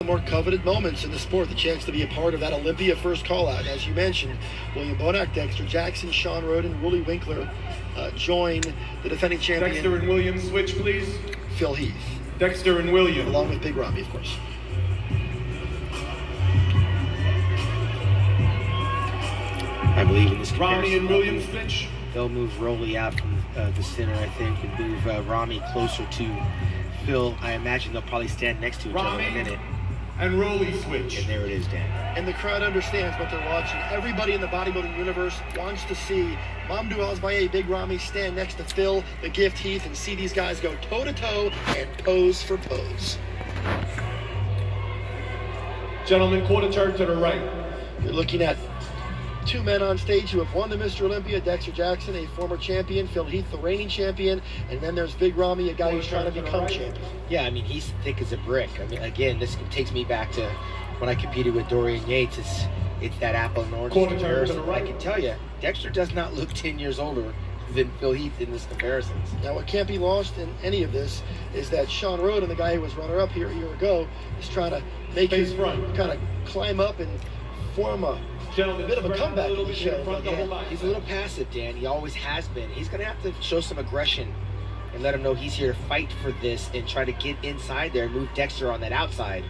More coveted moments in the sport, the chance to be a part of that Olympia first call-out. As you mentioned, William Bonac, Dexter Jackson, Sean Roden, Willie Winkler join the defending champion. Dexter and William, switch please. Phil Heath. Dexter and William. Along with Big Ramy, of course. I believe in this comparison. Ramy and William, switch. They'll move Rolly out from the center, I think, and move Ramy closer to Phil. I imagine they'll probably stand next to each other in a minute. And Rolly, switch. And there it is, Dan. And the crowd understands what they're watching. Everybody in the bodybuilding universe wants to see Mamadou Asbaye, Big Ramy stand next to Phil, the Gift, Heath, and see these guys go toe-to-toe and pose for pose. Gentlemen, quarter turn to the right. You're looking at two men on stage who have won the Mr. Olympia, Dexter Jackson, a former champion, Phil Heath, the reigning champion, and then there's Big Ramy, a guy who's trying to become champion. Yeah, I mean, he's thick as a brick. I mean, again, this takes me back to when I competed with Dorian Yates. It's that apple and orange comparison. I can tell you, Dexter does not look 10 years older than Phil Heath in this comparison. Now, what can't be lost in any of this is that Sean Roden, the guy who was runner-up here a year ago, is trying to make his kind of climb up and form a bit of a comeback. He's a little passive, Dan. He always has been. He's going to have to show some aggression and let him know he's here to fight for this and try to get inside there and move Dexter on that outside.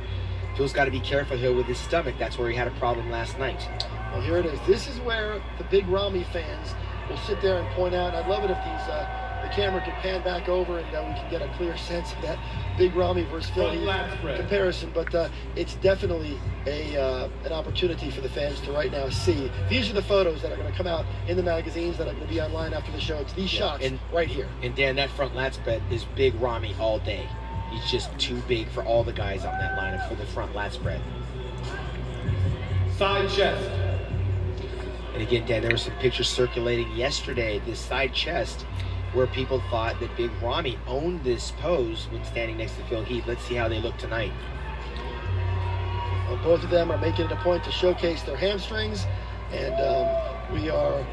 Phil's got to be careful here with his stomach. That's where he had a problem last night. Well, here it is. This is where the Big Ramy fans will sit there and point out. I'd love it if the camera could pan back over and we can get a clear sense of that Big Ramy versus Phil Heath comparison. But it's definitely an opportunity for the fans to right now see. These are the photos that are going to come out in the magazines that are going to be online after the show. It's these shots right here. And Dan, that front lat spread is Big Ramy all day. He's just too big for all the guys on that lineup for the front lat spread. Side chest. And again, Dan, there were some pictures circulating yesterday, this side chest, where people thought that Big Ramy owned this pose when standing next to Phil Heath. Let's see how they look tonight. Well, both of them are making it a point to showcase their hamstrings, and we are,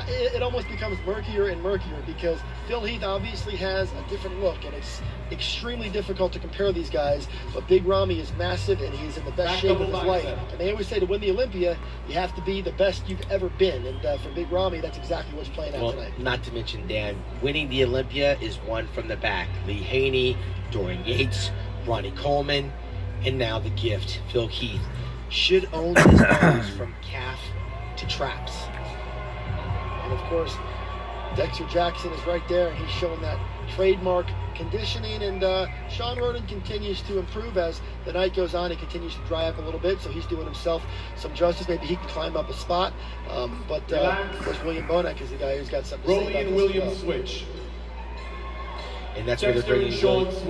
it almost becomes murkier and murkier because Phil Heath obviously has a different look, and it's extremely difficult to compare these guys, but Big Ramy is massive and he's in the best shape of his life. And they always say to win the Olympia, you have to be the best you've ever been, and for Big Ramy, that's exactly what's playing out tonight. Not to mention, Dan, winning the Olympia is won from the back. Lee Haney, Dorian Yates, Ronnie Coleman, and now the Gift, Phil Heath, should own this pose from calf to traps. And of course, Dexter Jackson is right there, and he's showing that trademark conditioning, and Sean Roden continues to improve as the night goes on. He continues to dry up a little bit, so he's doing himself some justice. Maybe he can climb up a spot, but of course William Bonac is the guy who's got something to say about Rolly and William, switch. And that's Dexter where they're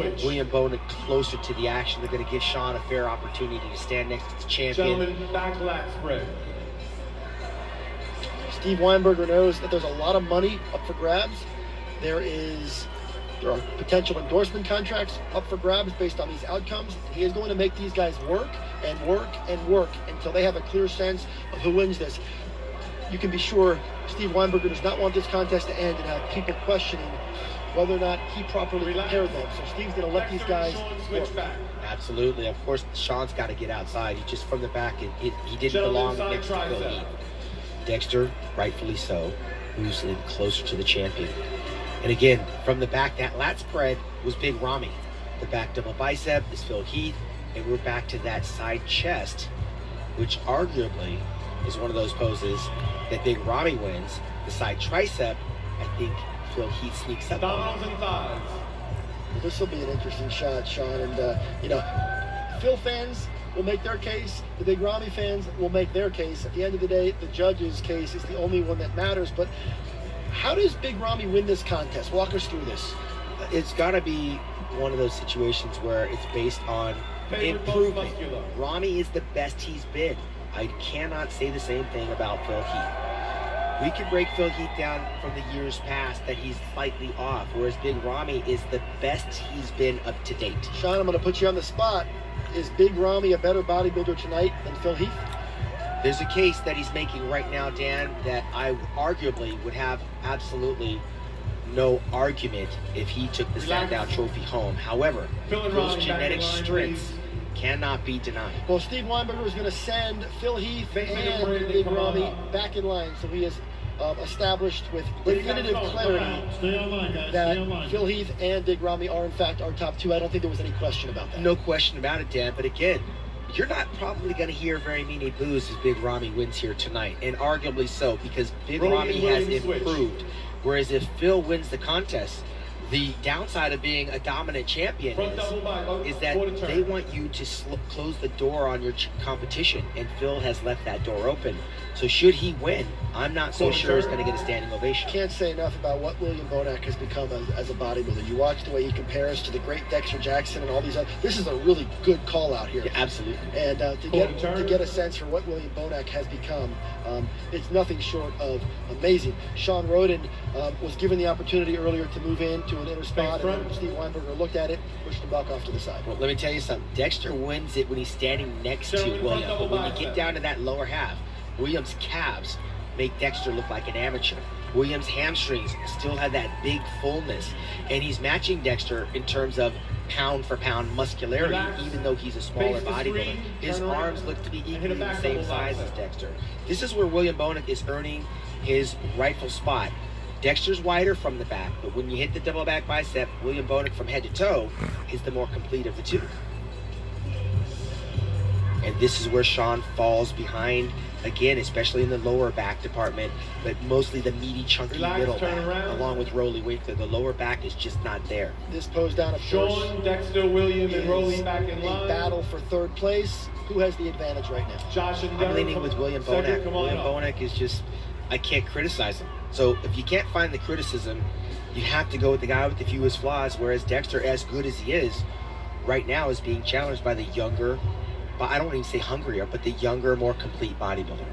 bringing William Bonac closer to the action. They're going to give Sean a fair opportunity to stand next to the champion. Gentlemen, back lat spread. Steve Weinberger knows that there's a lot of money up for grabs. There are potential endorsement contracts up for grabs based on these outcomes. He is going to make these guys work and work and work until they have a clear sense of who wins this. You can be sure Steve Weinberger does not want this contest to end and have people questioning whether or not he properly prepared them. So Steve's going to let these guys work. Absolutely. Of course, Sean's got to get outside. He just from the back, he didn't belong next to Phil Heath. Dexter, rightfully so, moves in closer to the champion. And again, from the back, that lat spread was Big Ramy. The back double bicep is Phil Heath, and we're back to that side chest, which arguably is one of those poses that Big Ramy wins. The side tricep, I think Phil Heath sneaks up on. Well, this will be an interesting shot, Sean, and Phil fans will make their case, the Big Ramy fans will make their case. At the end of the day, the judge's case is the only one that matters. But how does Big Ramy win this contest? Walk us through this. It's got to be one of those situations where it's based on improvement. Ramy is the best he's been. I cannot say the same thing about Phil Heath. We could break Phil Heath down from the years past that he's slightly off, whereas Big Ramy is the best he's been up to date. Sean, I'm going to put you on the spot. Is Big Ramy a better bodybuilder tonight than Phil Heath? There's a case that he's making right now, Dan, that I arguably would have absolutely no argument if he took the Sandow Trophy home. However, those genetic strengths Cannot be denied. Well, Steve Weinberger is going to send Phil Heath and Big Ramy back in line, so he has established with definitive clarity Stay online, guys. that Stay online. Phil Heath and Big Ramy are in fact our top two. I don't think there was any question about that. No question about it, Dan. But again, you're not probably going to hear very many boos as Big Ramy wins here tonight, and arguably so, because Big Ramy has improved. Whereas if Phil wins the contest, the downside of being a dominant champion is that they want you to close the door on your competition, and Phil has left that door open. So should he win, I'm not so sure he's going to get a standing ovation. Can't say enough about what William Bonac has become as a bodybuilder. You watch the way he compares to the great Dexter Jackson and all these other. This is a really good call out here. Yeah, absolutely. And to get a sense for what William Bonac has become, it's nothing short of amazing. Sean Roden was given the opportunity earlier to move into an inner spot, and Steve Weinberger looked at it, pushed the buck off to the side. Well, let me tell you something. Dexter wins it when he's standing next to William, but when you get down to that lower half, Williams' calves make Dexter look like an amateur. Williams' hamstrings still have that big fullness, and he's matching Dexter in terms of pound for pound muscularity, even though he's a smaller bodybuilder. His arms look to be equally the same size as Dexter. This is where William Bonac is earning his rightful spot. Dexter's wider from the back, but when you hit the double back bicep, William Bonac from head to toe is the more complete of the two. And this is where Sean falls behind, again, especially in the lower back department, but mostly the meaty, chunky middle back, along with Rolly Winkler. The lower back is just not there. This pose down, of course, Sean, Dexter, William, and Rolly back in line. A battle for third place. Who has the advantage right now? Josh and I'm leaning with William Bonac. William Bonac is just, I can't criticize him. So if you can't find the criticism, you have to go with the guy with the fewest flaws, whereas Dexter, as good as he is, right now is being challenged by the younger, but I don't even say hungrier, but the younger, more complete bodybuilder.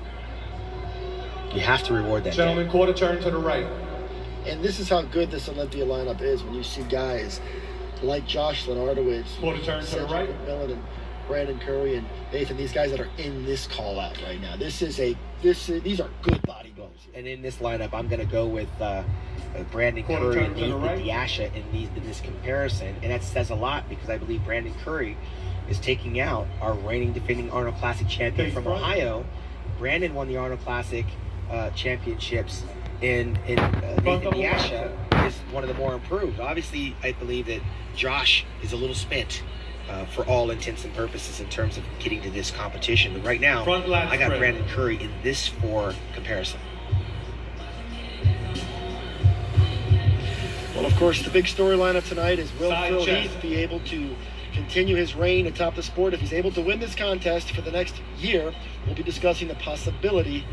You have to reward that. Gentlemen, quarter turn to the right. And this is how good this Olympia lineup is when you see guys like Josh Lenardowitz, Quarter turn to the right. McMillan, and Brandon Curry, and Nathan, these guys that are in this call out right now. These are good bodybuilders. And in this lineup, I'm going to go with Brandon Curry and Nathan Diasha in this comparison. And that says a lot because I believe Brandon Curry is taking out our reigning defending Arnold Classic champion from Ohio. Brandon won the Arnold Classic championships, and Nathan Diasha is one of the more improved. Obviously, I believe that Josh is a little spent for all intents and purposes in terms of getting to this competition. But right now, I got Brandon Curry in this for comparison. Well, of course, the big storyline of tonight is will Phil Heath be able to continue his reign atop the sport? If he's able to win this contest for the next year, we'll be discussing the possibility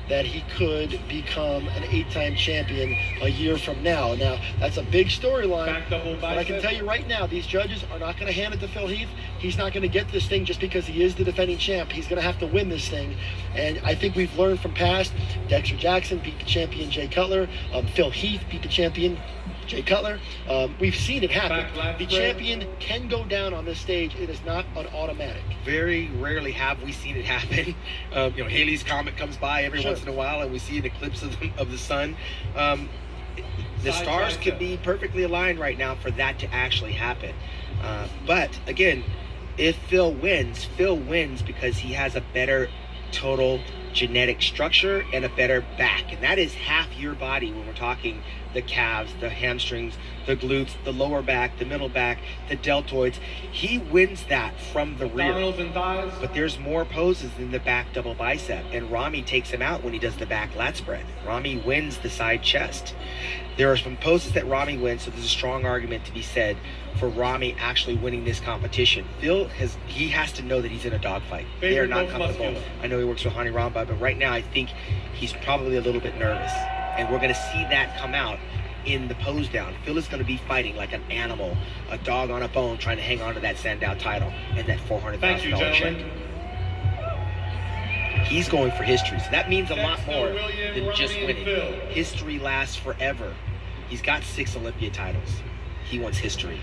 that he could become an 8-time champion a year from now. Now, that's a big storyline, but I can tell you right now, these judges are not going to hand it to Phil Heath. He's not going to get this thing just because he is the defending champ. He's going to have to win this thing. And I think we've learned from past, Dexter Jackson beat the champion Jay Cutler. Phil Heath beat the champion Jay Cutler. We've seen it happen. The champion can go down on this stage. It is not an automatic. Very rarely have we seen it happen. Halley's Comet comes by every once in a while, and we see an eclipse of the sun. The stars could be perfectly aligned right now for that to actually happen. But again, if Phil wins because he has a better total genetic structure and a better back, and that is half your body when we're talking the calves, the hamstrings, the glutes, the lower back, the middle back, the deltoids. He wins that from the rear. But there's more poses than the back double bicep, and Ramy takes him out when he does the back lat spread. Ramy wins the side chest. There are some poses that Ramy wins, so there's a strong argument to be said for Ramy actually winning this competition. Phil has to know that he's in a dogfight. They are not comfortable. I know he works with Hani Ramba, but right now I think he's probably a little bit nervous. And we're going to see that come out in the pose down. Phil is going to be fighting like an animal, a dog on a bone, trying to hang on to that Sandow title and that $400,000 check. He's going for history, so that means a lot more than just winning. History lasts forever. He's got 6 Olympia titles. He wants history.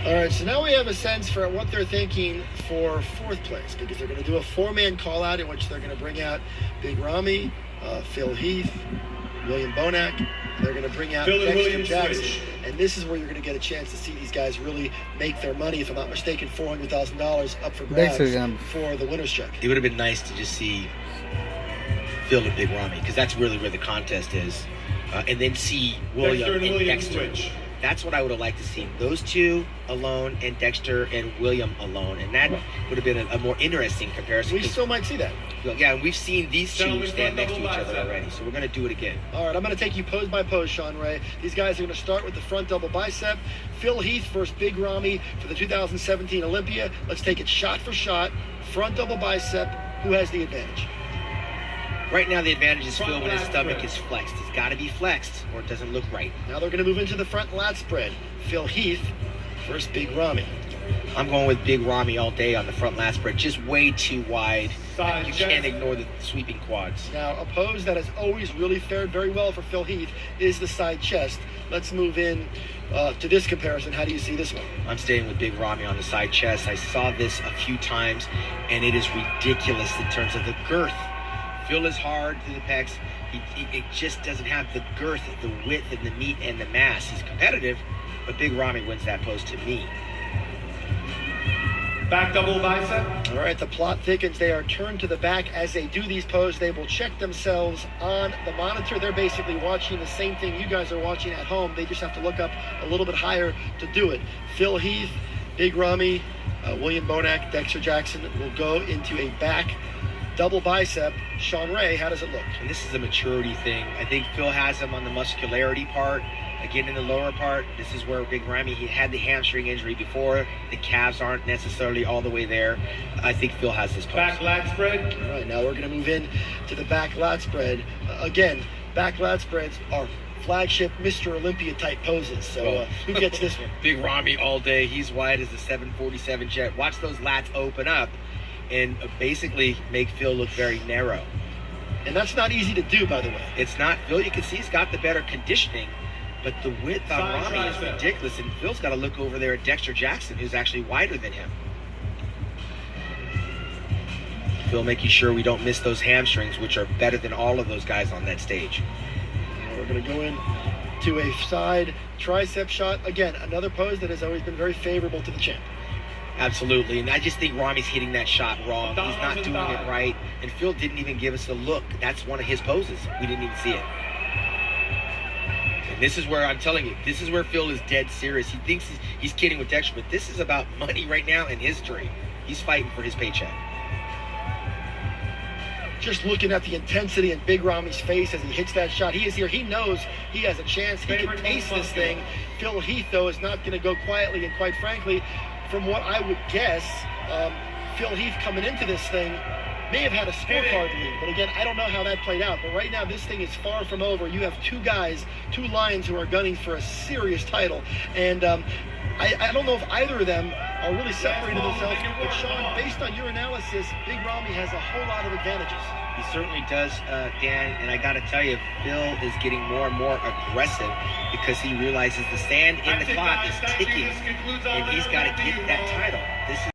All right, so now we have a sense for what they're thinking for 4th place, because they're going to do a 4-man call-out in which they're going to bring out Big Ramy, Phil Heath, William Bonac, They're going to bring out Phil and Dexter William Jackson. switch. And this is where you're going to get a chance to see these guys really make their money. If I'm not mistaken, $400,000 up for grabs for the winner's check. It would have been nice to just see Phil and Big Ramy, because that's really where the contest is. And then see William and Dexter. Switch. That's what I would have liked to see. Those two alone and Dexter and William alone. And that would have been a more interesting comparison. We still might see that. Yeah, we've seen these two Gentlemen, stand next to each front other double already. So we're going to do it again. All right, I'm going to take you pose by pose, Sean Ray. These guys are going to start with the front double bicep. Phil Heath versus Big Ramy for the 2017 Olympia. Let's take it shot for shot. Front double bicep. Who has the advantage? Right now, the advantage is Phil Front when his lat stomach spread. is flexed. It's got to be flexed or it doesn't look right. Now they're going to move into the front lat spread. Phil Heath versus Big Ramy. I'm going with Big Ramy all day on the front lat spread. Just way too wide. Side You chest. can't ignore the sweeping quads. Now, a pose that has always really fared very well for Phil Heath is the side chest. Let's move in to this comparison. How do you see this one? I'm staying with Big Ramy on the side chest. I saw this a few times, and it is ridiculous in terms of the girth. Phil is hard through the pecs. It just doesn't have the girth, the width, and the meat and the mass. He's competitive, but Big Ramy wins that pose to me. Back double bicep. All right, the plot thickens. They are turned to the back. As they do these poses, they will check themselves on the monitor. They're basically watching the same thing you guys are watching at home. They just have to look up a little bit higher to do it. Phil Heath, Big Ramy, William Bonac, Dexter Jackson will go into a back double bicep. Sean Ray, how does it look? And this is a maturity thing. I think Phil has him on the muscularity part. Again, in the lower part, this is where Big Ramy, he had the hamstring injury before. The calves aren't necessarily all the way there. I think Phil has this pose. Back lat spread. All right, now we're going to move in to the back lat spread. Again, back lat spreads are flagship Mr. Olympia type poses. So who gets this one? Big Ramy all day. He's wide as a 747 jet. Watch those lats open up and basically make Phil look very narrow. And that's not easy to do, by the way. It's not. Phil, you can see he's got the better conditioning, but the width on Side Ramy is tricep. ridiculous, and Phil's got to look over there at Dexter Jackson, who's actually wider than him. Phil making sure we don't miss those hamstrings, which are better than all of those guys on that stage. We're going to go in to a side tricep shot. Again, another pose that has always been very favorable to the champ. Absolutely, and I just think Ramy's hitting that shot wrong. He's not doing it right, and Phil didn't even give us a look. That's one of his poses. We didn't even see it. And this is where I'm telling you, this is where Phil is dead serious. He thinks he's kidding with Dexter, but this is about money right now and history. He's fighting for his paycheck. Just looking at the intensity in Big Ramy's face as he hits that shot. He is here. He knows he has a chance. He can taste this thing. Phil Heath, though, is not going to go quietly. And quite frankly, from what I would guess, Phil Heath coming into this thing may have had a scorecard lead. But again, I don't know how that played out. But right now, this thing is far from over. You have two guys, two lions who are gunning for a serious title. And I don't know if either of them are really separating themselves. But Sean, based on your analysis, Big Ramy has a whole lot of advantages. He certainly does, Dan, and I got to tell you, Phil is getting more and more aggressive because he realizes the sand in the clock is ticking, and he's got to get that title. This is